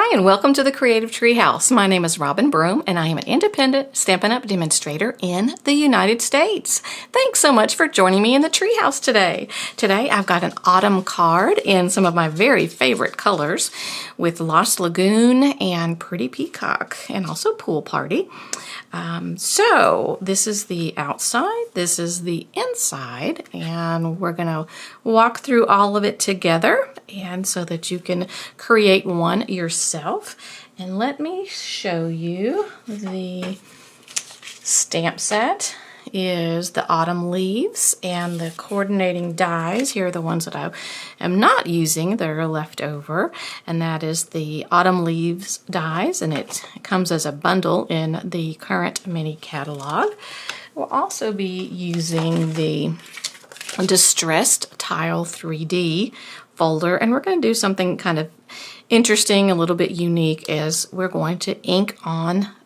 Hi and welcome to the Creative Treehouse. My name is Robin Broom and I am an independent Stampin' Up! Demonstrator in the United States. Thanks so much for joining me in the treehouse today. Today I've got an autumn card in some of my very favorite colors with Lost Lagoon and Pretty Peacock and also Pool Party. So this is the outside, this is the inside, and we're going to walk through all of it together and so that you can create one yourself. And let me show you the stamp set. Is the autumn leaves, and the coordinating dies. Here are the ones that I am not using that are left over, and that is the autumn leaves dies, and it comes as a bundle in the current mini catalog. We'll also be using the Distressed Tile 3D folder, and we're going to do something kind of interesting, a little bit unique, is we're going to ink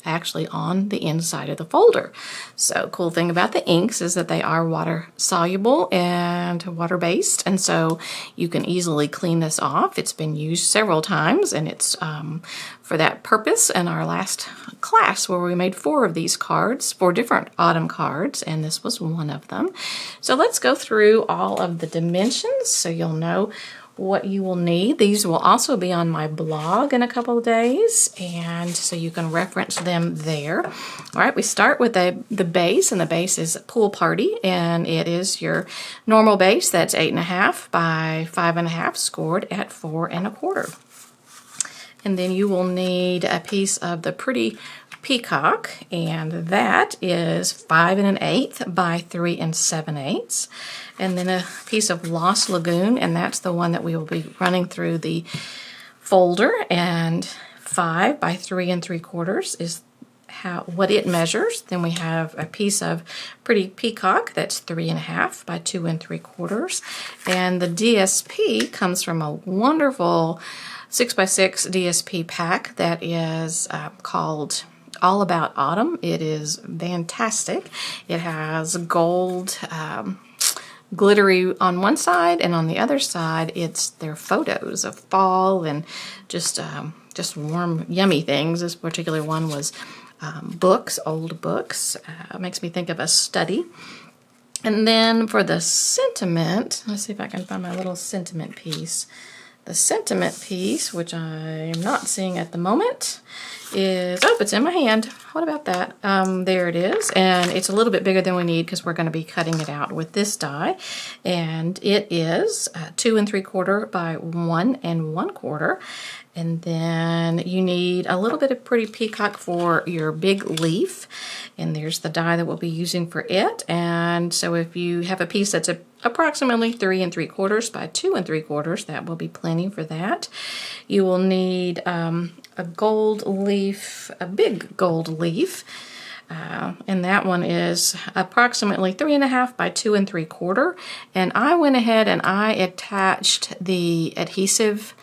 actually on the inside of the folder. So cool thing about the inks is that they are water soluble and water based, and so you can easily clean this off. It's been used several times, and it's for that purpose in our last class where we made 4 of these cards, 4 different autumn cards, and this was one of them. So let's go through all of the dimensions so you'll know what you will need. These will also be on my blog in a couple of days, and so you can reference them there. All right, we start with the base, and the base is Pool Party, and it is your normal base. That's 8.5 by 5.5, scored at 4 1/4. And then you will need a piece of the Pretty Peacock, and that is 5 1/8 by 3 7/8. And then a piece of Lost Lagoon, and that's the one that we will be running through the folder, and 5 by 3 3/4 is what it measures. Then we have a piece of Pretty Peacock, that's 3 1/2 by 2 3/4. And the DSP comes from a wonderful 6x6 DSP pack that is called All About Autumn. It is fantastic. It has gold glittery on one side, and on the other side it's their photos of fall and just warm, yummy things. This particular one was books, old books. Makes me think of a study. And then for the sentiment, let's see if I can find my little sentiment piece. The sentiment piece, which I'm not seeing at the moment, is, oh, it's in my hand. What about that? There it is, and it's a little bit bigger than we need because we're going to be cutting it out with this die, and it is 2 3/4 by 1 1/4. And then you need a little bit of Pretty Peacock for your big leaf, and there's the die that we'll be using for it. And so if you have a piece that's approximately 3 3/4 by 2 3/4, that will be plenty for that. You will need a gold leaf, a big gold leaf, and that one is approximately 3 1/2 by 2 3/4. And I went ahead and I attached the adhesive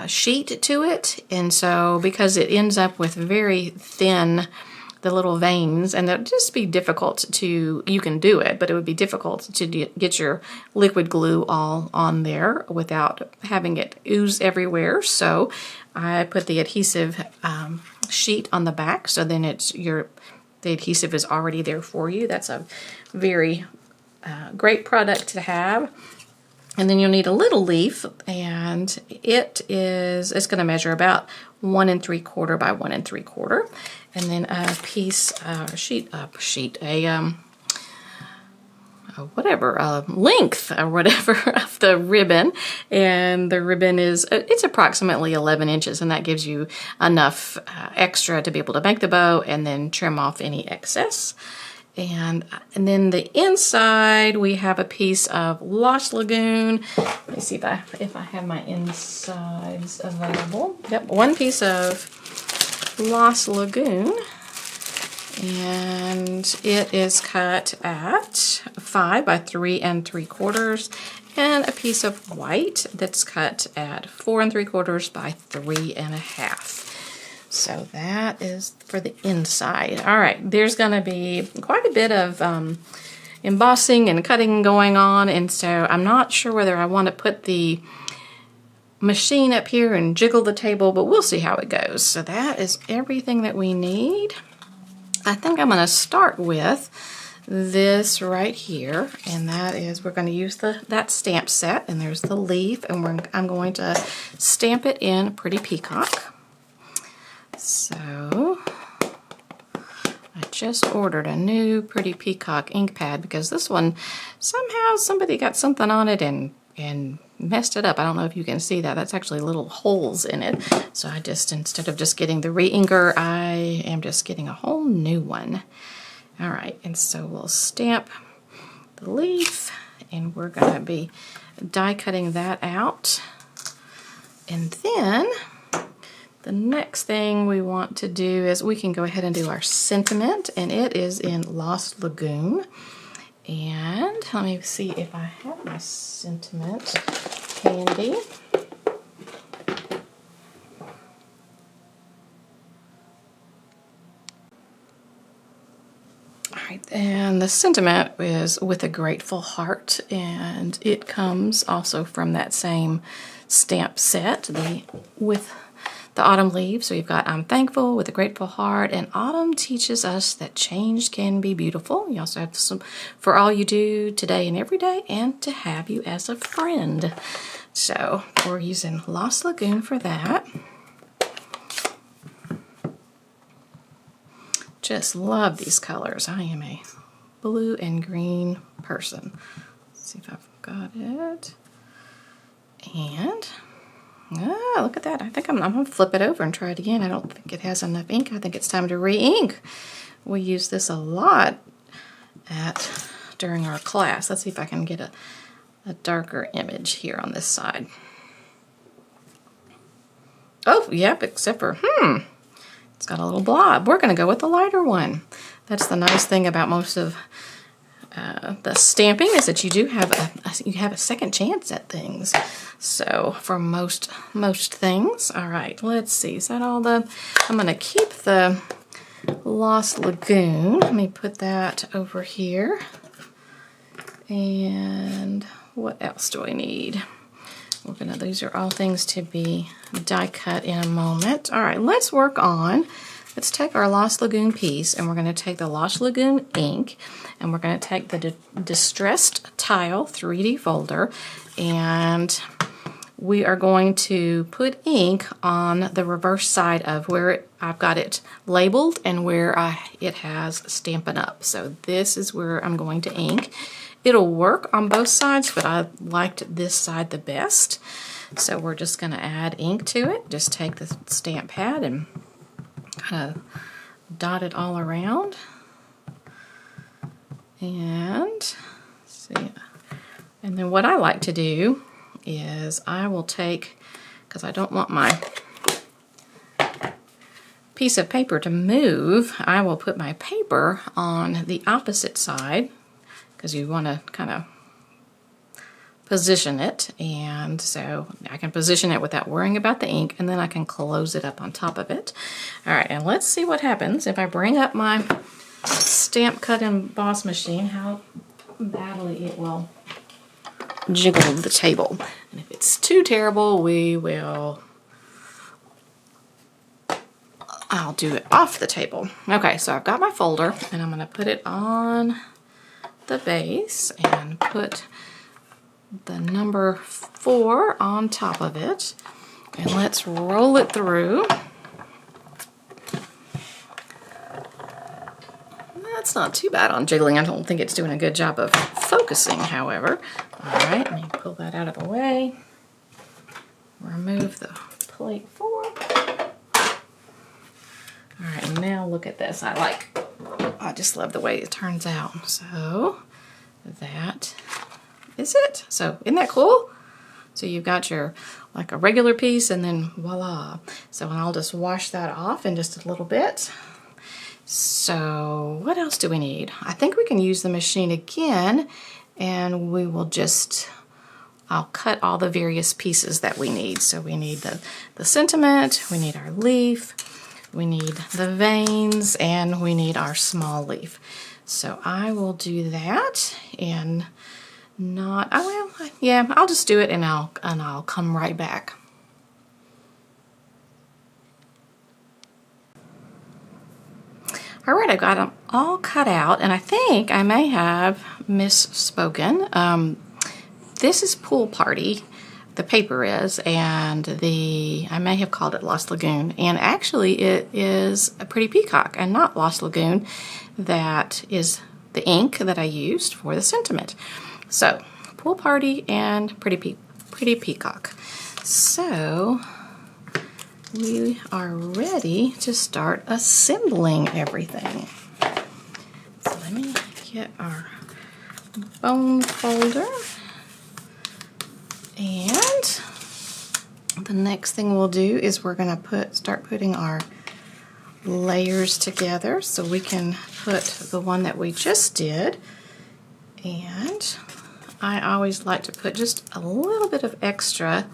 sheet to it, and so because it ends up with very thin, the little veins, and it'll just be difficult to, you can do it, but it would be difficult to get your liquid glue all on there without having it ooze everywhere. So I put the adhesive sheet on the back, so then the adhesive is already there for you. That's a very great product to have. And then you'll need a little leaf, and it's going to measure about 1 3/4 by 1 3/4. And then a piece, length or whatever of the ribbon. And the ribbon it's approximately 11 inches, and that gives you enough extra to be able to make the bow and then trim off any excess. And then the inside, we have a piece of Lost Lagoon. Let me see if I have my insides available. Yep, one piece of Lost Lagoon, and it is cut at 5 by 3 3/4, and a piece of white that's cut at 4 3/4 by 3 1/2. So that is for the inside. All right, there's going to be quite a bit of embossing and cutting going on, and so I'm not sure whether I want to put the machine up here and jiggle the table, but we'll see how it goes. So that is everything that we need. I think I'm going to start with this right here, and that is we're going to use that stamp set, and there's the leaf, and I'm going to stamp it in Pretty Peacock. So I just ordered a new Pretty Peacock ink pad because this one, somehow somebody got something on it and messed it up. I don't know if you can see that. That's actually little holes in it. So I just, instead of just getting the re-inker, I am just getting a whole new one. All right, and so we'll stamp the leaf, and we're going to be die cutting that out. And then the next thing we want to do is we can go ahead and do our sentiment, and it is in Lost Lagoon. And let me see if I have my sentiment handy. Alright, and the sentiment is with a grateful heart, and it comes also from that same stamp set, with the autumn leaves. So you've got I'm thankful with a grateful heart, and autumn teaches us that change can be beautiful. You also have some for all you do today and every day, and to have you as a friend. So we're using Lost Lagoon for that. Just love these colors. I am a blue and green person. Let's see if I've got it. And look at that. I think I'm going to flip it over and try it again. I don't think it has enough ink. I think it's time to re-ink. We use this a lot during our class. Let's see if I can get a darker image here on this side. Oh, yep, except for, it's got a little blob. We're going to go with the lighter one. That's the nice thing about most of the stamping, is that you do have a second chance at things. So for most things. All right, let's see. Is that all I'm going to keep the Lost Lagoon. Let me put that over here. And what else do I need? These are all things to be die cut in a moment. All right, let's take our Lost Lagoon piece, and we're going to take the Lost Lagoon ink, and we're going to take the Distressed Tile 3D folder, and we are going to put ink on the reverse side of where I've got it labeled and where it has Stampin' Up. So this is where I'm going to ink. It'll work on both sides, but I liked this side the best. So we're just going to add ink to it. Just take the stamp pad and kind of dot it all around. And see. And then what I like to do is I will take, because I don't want my piece of paper to move, I will put my paper on the opposite side, because you want to kind of position it, and so I can position it without worrying about the ink, and then I can close it up on top of it. All right, and let's see what happens if I bring up my stamp cut emboss machine, how badly it will jiggle the table. And if it's too terrible, I'll do it off the table. Okay, so I've got my folder, and I'm going to put it on the base and put the number 4 on top of it, and let's roll it through. That's not too bad on jiggling. I don't think it's doing a good job of focusing, however. All right, let me pull that out of the way. Remove the plate 4. All right, and now look at this. I just love the way it turns out. So that is it. So isn't that cool? So you've got your, like a regular piece, and then voila. So I'll just wash that off in just a little bit. So what else do we need? I think we can use the machine again, and we will I'll cut all the various pieces that we need. So we need the sentiment, we need our leaf, we need the veins, and we need our small leaf. So I will do that, and I'll just do it, and I'll come right back. All right, I've got them all cut out, and I think I may have misspoken. This is Pool Party, the paper is, and I may have called it Lost Lagoon, and actually it is a Pretty Peacock and not Lost Lagoon. That is the ink that I used for the sentiment. So, Pool Party and Pretty Peacock. So, we are ready to start assembling everything. So let me get our bone folder, and the next thing we'll do is we're going to start putting our layers together so we can put the one that we just did. And I always like to put just a little bit of extra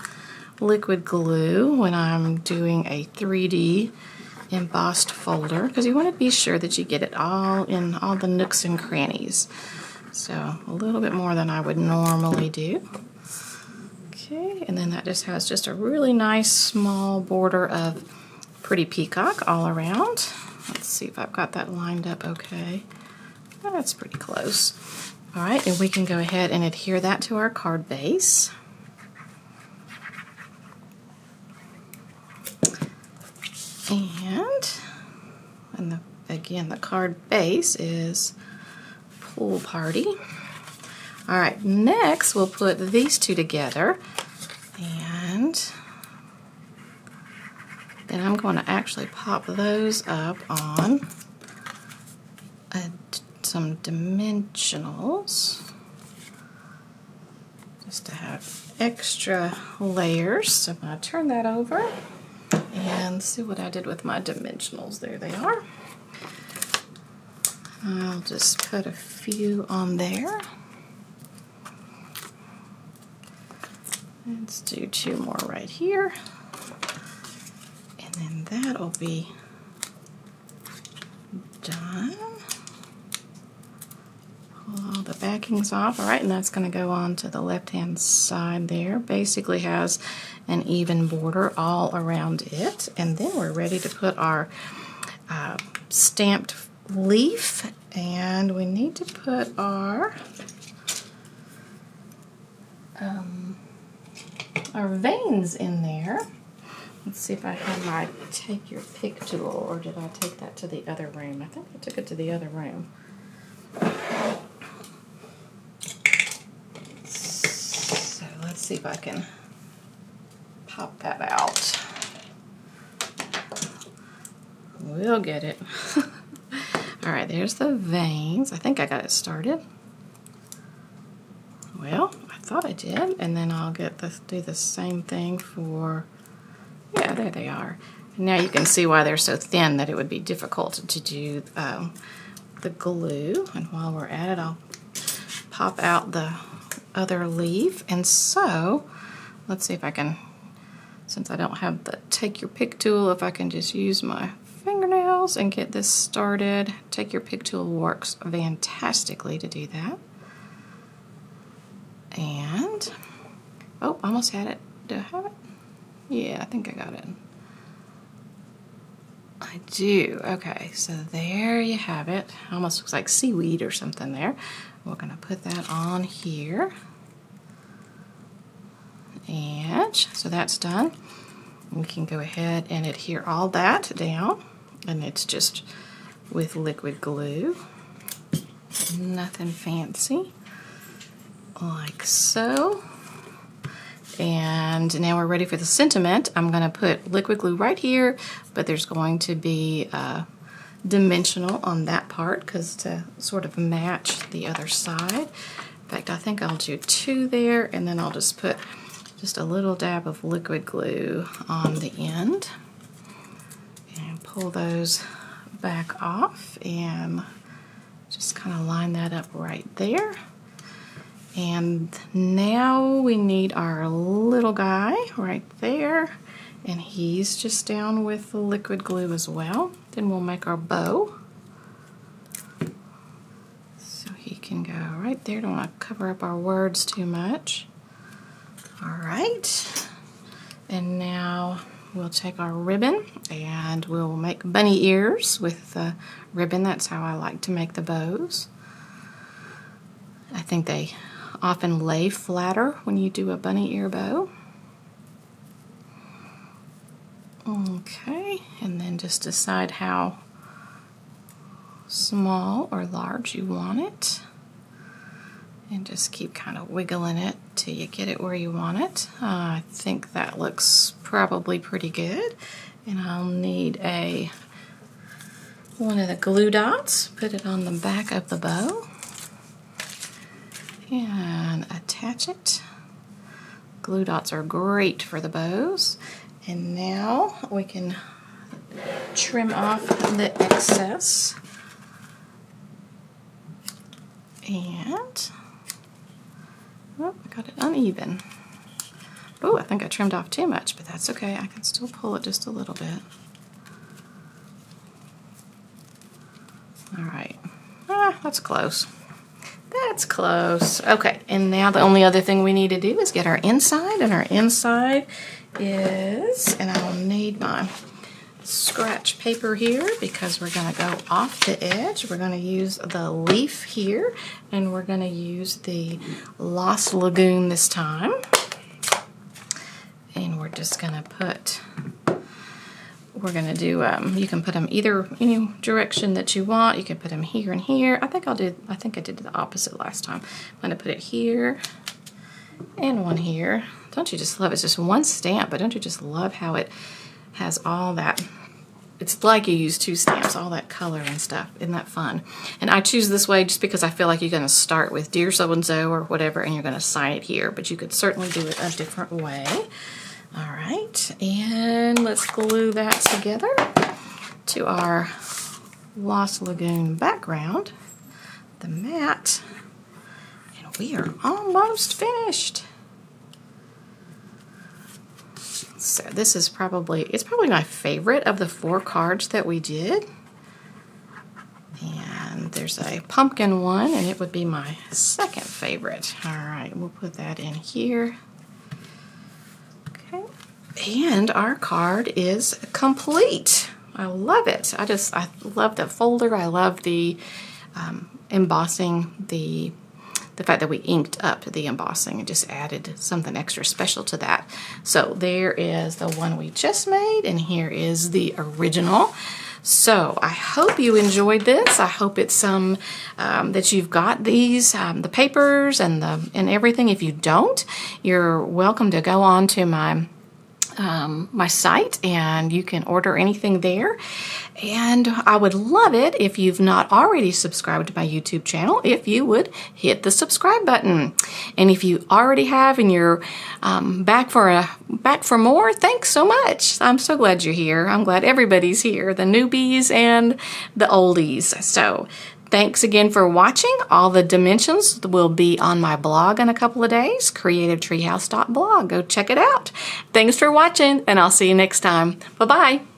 liquid glue when I'm doing a 3D embossed folder, because you want to be sure that you get it all in all the nooks and crannies. So a little bit more than I would normally do. Okay, and then that just has just a really nice small border of Pretty Peacock all around. Let's see if I've got that lined up okay. Oh, that's pretty close. All right, and we can go ahead and adhere that to our card base. And again, the card base is Pool Party. All right, next we'll put these two together, and then I'm going to actually pop those up on some dimensionals just to have extra layers. So I'm going to turn that over and see what I did with my dimensionals. There they are. I'll just put a few on there. Let's do 2 more right here. And then that'll be done. Pull all the backings off. All right, and that's going to go on to the left-hand side there. Basically has an even border all around it. And then we're ready to put our stamped leaf, and we need to put our veins in there. Let's see if I have my take your pick tool, or did I take that to the other room? I think I took it to the other room. So let's see if I can pop that out. We'll get it. All right, there's the veins. I think I got it started. Well, I thought I did, and then I'll do the same thing for, yeah, there they are. And now you can see why they're so thin that it would be difficult to do the glue. And while we're at it, I'll pop out the other leaf. And so, let's see if I can, since I don't have the take your pick tool, if I can just use my fingernails and get this started. Take your pick tool works fantastically to do that. And, oh, almost had it. Do I have it? Yeah, I think I got it. I do. Okay, so there you have it. Almost looks like seaweed or something there. We're going to put that on here. And so that's done. We can go ahead and adhere all that down. And it's just with liquid glue. Nothing fancy. Like so. And now we're ready for the sentiment. I'm going to put liquid glue right here, but there's going to be dimensional on that part because to sort of match the other side. In fact, I think I'll do 2 there, and then I'll just put just a little dab of liquid glue on the end and pull those back off and just kind of line that up right there. And now we need our little guy right there, and he's just down with the liquid glue as well. Then we'll make our bow. So he can go right there. Don't want to cover up our words too much. All right. And now we'll take our ribbon and we'll make bunny ears with the ribbon. That's how I like to make the bows. I think they often lay flatter when you do a bunny ear bow. Okay, and then just decide how small or large you want it. And just keep kind of wiggling it till you get it where you want it. I think that looks probably pretty good. And I'll need one of the glue dots, put it on the back of the bow, and attach it. Glue dots are great for the bows. And now we can trim off the excess. And oh, I got it uneven. Oh, I think I trimmed off too much, but that's okay. I can still pull it just a little bit. All right. That's close. That's close. Okay, and now the only other thing we need to do is get our inside, and our inside is, and I'll need my scratch paper here because we're going to go off the edge. We're going to use the leaf here, and we're going to use the Lost Lagoon this time. And we're just going to put, we're going to do, you can put them any direction that you want. You can put them here and here. I think I did the opposite last time. I'm going to put it here and one here. Don't you just love it? It's just one stamp, but don't you just love how it has all that? It's like you use two stamps, all that color and stuff. Isn't that fun? And I choose this way just because I feel like you're going to start with Dear So-and-so or whatever, and you're going to sign it here, but you could certainly do it a different way. All right, and let's glue that together to our Lost Lagoon background, the mat, and we are almost finished. So this is probably my favorite of the 4 cards that we did. And there's a pumpkin one, and it would be my second favorite. All right, we'll put that in here. Okay, and our card is complete. I love it. I love the folder. I love the embossing, the fact that we inked up the embossing and just added something extra special to that. So there is the one we just made, and here is the original. So I hope you enjoyed this. I hope it's that you've got these, the papers and everything. If you don't, you're welcome to go on to my site, and you can order anything there. And I would love it if you've not already subscribed to my YouTube channel, if you would hit the subscribe button. And if you already have and you're back for more, thanks so much. I'm so glad you're here. I'm glad everybody's here, the newbies and the oldies. So thanks again for watching. All the dimensions will be on my blog in a couple of days, creativetreehouse.blog. Go check it out. Thanks for watching, and I'll see you next time. Bye-bye.